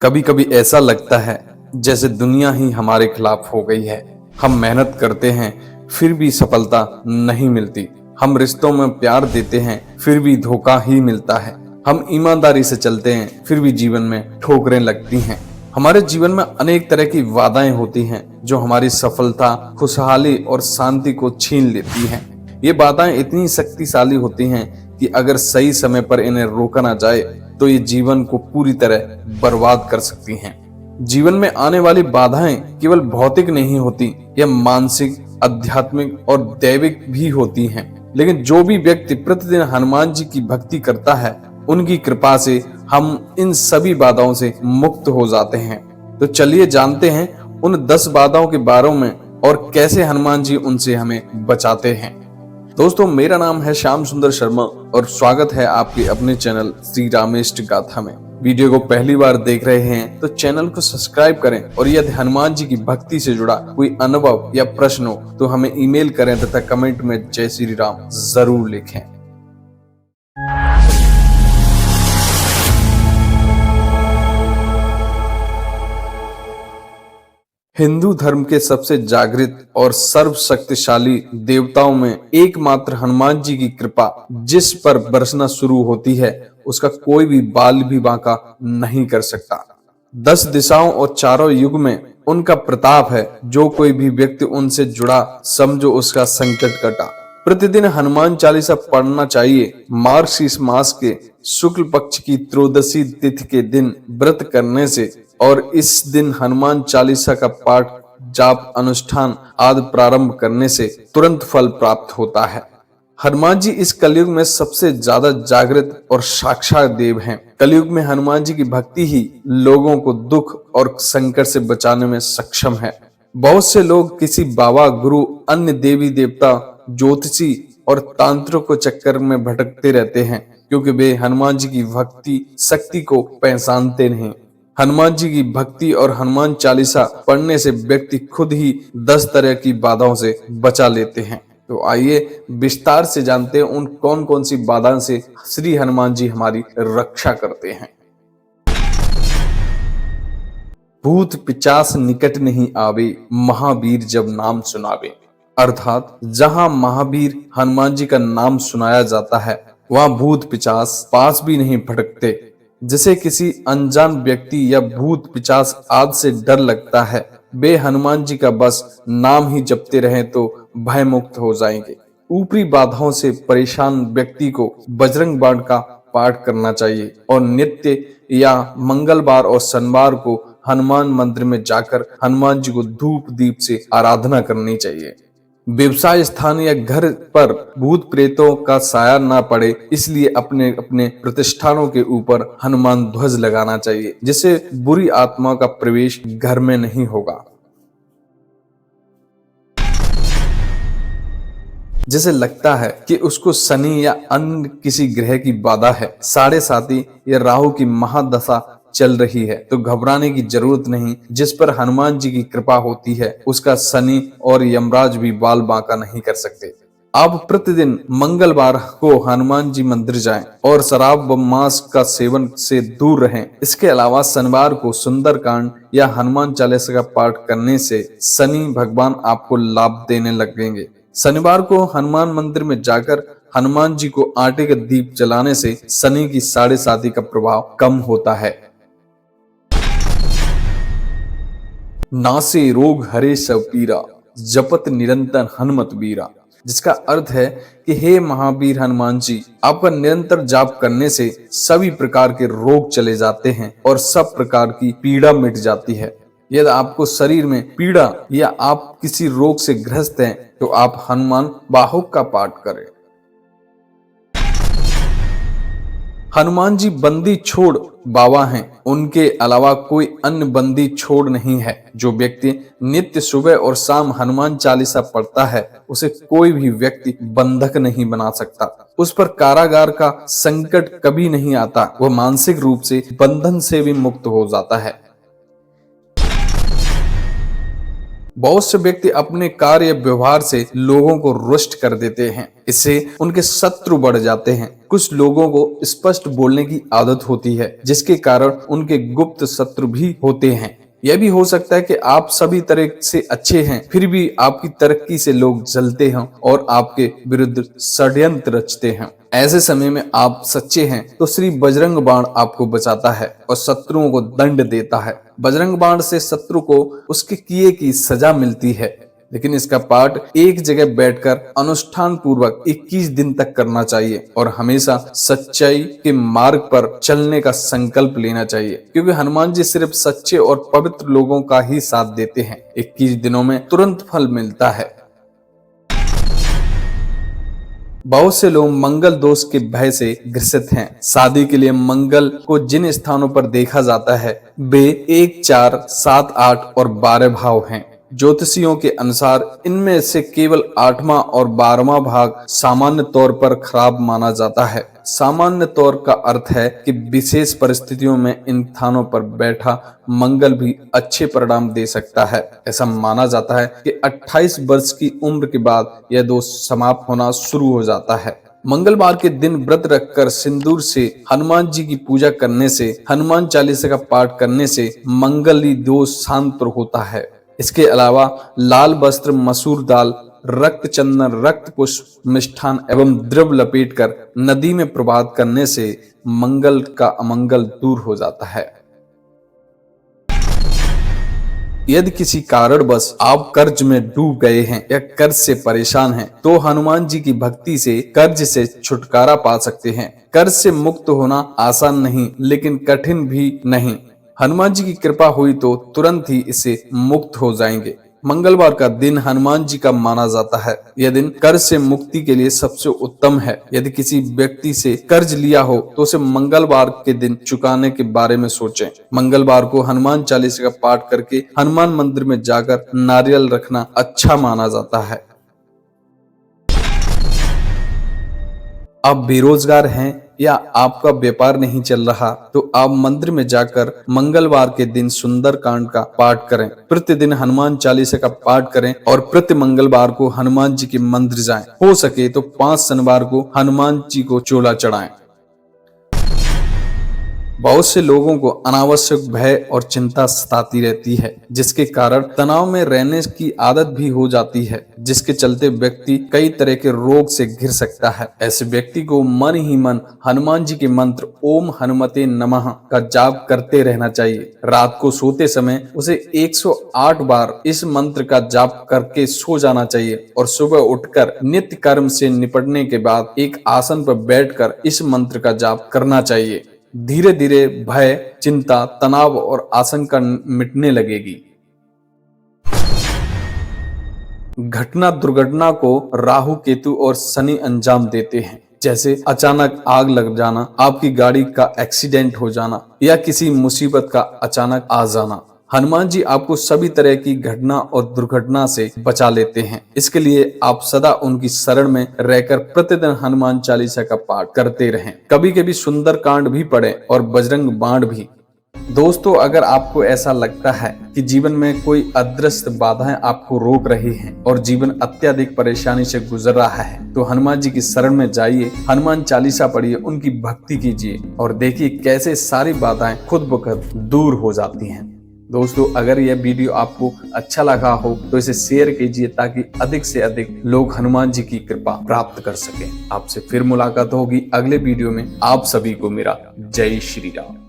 कभी कभी ऐसा लगता है जैसे दुनिया ही हमारे खिलाफ हो गई है। हम मेहनत करते हैं फिर भी सफलता नहीं मिलती। हम रिश्तों में प्यार देते हैं फिर भी धोखा ही मिलता है। हम ईमानदारी से चलते हैं फिर भी जीवन में ठोकरें लगती हैं। हमारे जीवन में अनेक तरह की बाधाएं होती हैं जो हमारी सफलता, खुशहाली और शांति को छीन लेती हैं। ये बाधाएं इतनी शक्तिशाली होती हैं कि अगर सही समय पर इन्हें रोका ना जाए तो ये जीवन को पूरी तरह बर्बाद कर सकती हैं। जीवन में आने वाली बाधाएं केवल भौतिक नहीं होती, यह मानसिक, आध्यात्मिक और दैविक भी होती हैं। लेकिन जो भी व्यक्ति प्रतिदिन हनुमान जी की भक्ति करता है, उनकी कृपा से हम इन सभी बाधाओं से मुक्त हो जाते हैं। तो चलिए जानते हैं उन 10 बाधाओं के बारे में और कैसे हनुमान जी उनसे हमें बचाते हैं। दोस्तों, मेरा नाम है श्याम सुंदर शर्मा और स्वागत है आपके अपने चैनल श्री रामेष्ट गाथा में। वीडियो को पहली बार देख रहे हैं तो चैनल को सब्सक्राइब करें और यदि हनुमान जी की भक्ति से जुड़ा कोई अनुभव या प्रश्न हो तो हमें ईमेल करें तथा कमेंट में जय श्री राम जरूर लिखें। हिंदू धर्म के सबसे जागृत और सर्वशक्तिशाली देवताओं में एकमात्र हनुमान जी की कृपा जिस पर बरसना शुरू होती है, उसका कोई भी बाल भी बांका नहीं कर सकता। 10 दिशाओं और चारों युग में उनका प्रताप है। जो कोई भी व्यक्ति उनसे जुड़ा, समझो उसका संकट कटा। प्रतिदिन हनुमान चालीसा पढ़ना चाहिए। मार्गशीर्ष मास के शुक्ल पक्ष की त्रयोदशी तिथि के दिन व्रत करने से और इस दिन हनुमान चालीसा का पाठ, जाप, अनुष्ठान आदि प्रारंभ करने से तुरंत फल प्राप्त होता है। हनुमान जी इस कलयुग में सबसे ज्यादा जागृत और साक्षात देव हैं। कलयुग में हनुमान जी की भक्ति ही लोगों को दुख और संकट से बचाने में सक्षम है। बहुत से लोग किसी बाबा, गुरु, अन्य देवी देवता, ज्योतिषी और तांत्रिक को चक्कर में भटकते रहते हैं क्योंकि वे हनुमान जी की भक्ति शक्ति को पहचानते नहीं। हनुमान जी की भक्ति और हनुमान चालीसा पढ़ने से व्यक्ति खुद ही 10 तरह की बाधाओं से बचा लेते हैं। तो आइए विस्तार से जानते हैं उन कौन कौन सी बाधाओं से श्री हनुमान जी हमारी रक्षा करते हैं। भूत पिचास निकट नहीं आवे, महावीर जब नाम सुनावे। अर्थात जहां महावीर हनुमान जी का नाम सुनाया जाता है, वहां भूत पिचास पास भी नहीं भटकते। जिसे किसी अनजान व्यक्ति या भूत पिचास आदि से डर लगता है, वे हनुमान जी का बस नाम ही जपते रहें तो भय मुक्त हो जाएंगे। ऊपरी बाधाओं से परेशान व्यक्ति को बजरंग बाण का पाठ करना चाहिए और नित्य या मंगलवार और शनिवार को हनुमान मंदिर में जाकर हनुमान जी को धूप दीप से आराधना करनी चाहिए। व्यवसाय स्थान या घर पर भूत प्रेतों का साया ना पड़े, इसलिए अपने अपने प्रतिष्ठानों के ऊपर हनुमान ध्वज लगाना चाहिए, जिससे बुरी आत्मा का प्रवेश घर में नहीं होगा। जैसे लगता है कि उसको शनि या अन्य किसी ग्रह की बाधा है, साढ़े साथी या राहु की महादशा चल रही है, तो घबराने की जरूरत नहीं। जिस पर हनुमान जी की कृपा होती है, उसका शनि और यमराज भी बाल बांका नहीं कर सकते। आप प्रतिदिन मंगलवार को हनुमान जी मंदिर जाएं और शराब व मांस का सेवन से दूर रहें। इसके अलावा शनिवार को सुंदरकांड या हनुमान चालीसा का पाठ करने से शनि भगवान आपको लाभ देने लगेंगे। शनिवार को हनुमान मंदिर में जाकर हनुमान जी को आटे का दीप जलाने से शनि की साढ़े साती का प्रभाव कम होता है। नासे रोग हरे सब पीरा, जपत निरंतर हनुमत बीरा। जिसका अर्थ है कि हे महावीर हनुमान जी, आपका निरंतर जाप करने से सभी प्रकार के रोग चले जाते हैं और सब प्रकार की पीड़ा मिट जाती है। यदि आपको शरीर में पीड़ा या आप किसी रोग से ग्रस्त हैं तो आप हनुमान बाहुक का पाठ करें। हनुमान जी बंदी छोड़ बाबा हैं, उनके अलावा कोई अन्य बंदी छोड़ नहीं है। जो व्यक्ति नित्य सुबह और शाम हनुमान चालीसा पढ़ता है, उसे कोई भी व्यक्ति बंधक नहीं बना सकता। उस पर कारागार का संकट कभी नहीं आता। वह मानसिक रूप से बंधन से भी मुक्त हो जाता है। बहुत से व्यक्ति अपने कार्य या व्यवहार से लोगों को रुष्ट कर देते हैं, इससे उनके शत्रु बढ़ जाते हैं। कुछ लोगों को स्पष्ट बोलने की आदत होती है, जिसके कारण उनके गुप्त शत्रु भी होते हैं। यह भी हो सकता है कि आप सभी तरह से अच्छे हैं, फिर भी आपकी तरक्की से लोग जलते हैं और आपके विरुद्ध षड्यंत्र रचते हैं। ऐसे समय में आप सच्चे हैं तो श्री बजरंग बाण आपको बचाता है और शत्रुओं को दंड देता है। बजरंग बाण से शत्रु को उसके किए की सजा मिलती है, लेकिन इसका पाठ एक जगह बैठकर अनुष्ठान पूर्वक 21 दिन तक करना चाहिए और हमेशा सच्चाई के मार्ग पर चलने का संकल्प लेना चाहिए, क्योंकि हनुमान जी सिर्फ सच्चे और पवित्र लोगों का ही साथ देते हैं। 21 दिनों में तुरंत फल मिलता है। बहुत से लोग मंगल दोष के भय से ग्रसित हैं। शादी के लिए मंगल को जिन स्थानों पर देखा जाता है वे 1, 4, 7, 8 और 12 भाव हैं। ज्योतिषियों के अनुसार इनमें से केवल 8वां और 12वां भाग सामान्य तौर पर खराब माना जाता है। सामान्य तौर का अर्थ है कि विशेष परिस्थितियों में इन स्थानों पर बैठा मंगल भी अच्छे परिणाम दे सकता है। ऐसा माना जाता है कि 28 वर्ष की उम्र के बाद यह दोष समाप्त होना शुरू हो जाता है। मंगलवार के दिन व्रत रखकर सिंदूर से हनुमान जी की पूजा करने से, हनुमान चालीसा का पाठ करने से मंगली दोष शांत होता है। इसके अलावा लाल वस्त्र, मसूर दाल, रक्त चंदन, रक्त पुष्प, मिष्ठान एवं द्रव लपेटकर नदी में प्रवाहित करने से मंगल का अमंगल दूर हो जाता है। यदि किसी कारणवश आप कर्ज में डूब गए हैं या कर्ज से परेशान हैं, तो हनुमान जी की भक्ति से कर्ज से छुटकारा पा सकते हैं। कर्ज से मुक्त होना आसान नहीं, लेकिन कठिन भी नहीं। हनुमान जी की कृपा हुई तो तुरंत ही इससे मुक्त हो जाएंगे। मंगलवार का दिन हनुमान जी का माना जाता है। यह दिन कर्ज से मुक्ति के लिए सबसे उत्तम है। यदि किसी व्यक्ति से कर्ज लिया हो तो उसे मंगलवार के दिन चुकाने के बारे में सोचें। मंगलवार को हनुमान चालीसा का पाठ करके हनुमान मंदिर में जाकर नारियल रखना अच्छा माना जाता है। आप बेरोजगार हैं या आपका व्यापार नहीं चल रहा, तो आप मंदिर में जाकर मंगलवार के दिन सुंदर कांड का पाठ करें। प्रतिदिन हनुमान चालीसा का पाठ करें और प्रति मंगलवार को हनुमान जी के मंदिर जाएं। हो सके तो 5 शनिवार को हनुमान जी को चोला चढ़ाएं। बहुत से लोगों को अनावश्यक भय और चिंता सताती रहती है, जिसके कारण तनाव में रहने की आदत भी हो जाती है, जिसके चलते व्यक्ति कई तरह के रोग से घिर सकता है। ऐसे व्यक्ति को मन ही मन हनुमान जी के मंत्र ओम हनुमते नमः का जाप करते रहना चाहिए। रात को सोते समय उसे 108 बार इस मंत्र का जाप करके सो जाना चाहिए और सुबह उठकर नित्य कर्म से निपटने के बाद एक आसन पर बैठकर इस मंत्र का जाप करना चाहिए। धीरे धीरे भय, चिंता, तनाव और आशंका मिटने लगेगी। घटना दुर्घटना को राहु, केतु और शनि अंजाम देते हैं, जैसे अचानक आग लग जाना, आपकी गाड़ी का एक्सीडेंट हो जाना या किसी मुसीबत का अचानक आ जाना। हनुमान जी आपको सभी तरह की घटना और दुर्घटना से बचा लेते हैं। इसके लिए आप सदा उनकी शरण में रहकर प्रतिदिन हनुमान चालीसा का पाठ करते रहें। कभी कभी सुंदर कांड भी पढ़ें और बजरंग बाण भी। दोस्तों, अगर आपको ऐसा लगता है कि जीवन में कोई अदृश्य बाधाएं आपको रोक रही हैं और जीवन अत्यधिक परेशानी से गुजर रहा है, तो हनुमान जी की शरण में जाइए, हनुमान चालीसा पढ़िए, उनकी भक्ति कीजिए और देखिए कैसे सारी बाधाएं खुद ब खुद दूर हो जाती हैं। दोस्तों, अगर यह वीडियो आपको अच्छा लगा हो तो इसे शेयर कीजिए ताकि अधिक से अधिक लोग हनुमान जी की कृपा प्राप्त कर सकें। आपसे फिर मुलाकात होगी अगले वीडियो में। आप सभी को मेरा जय श्री राम।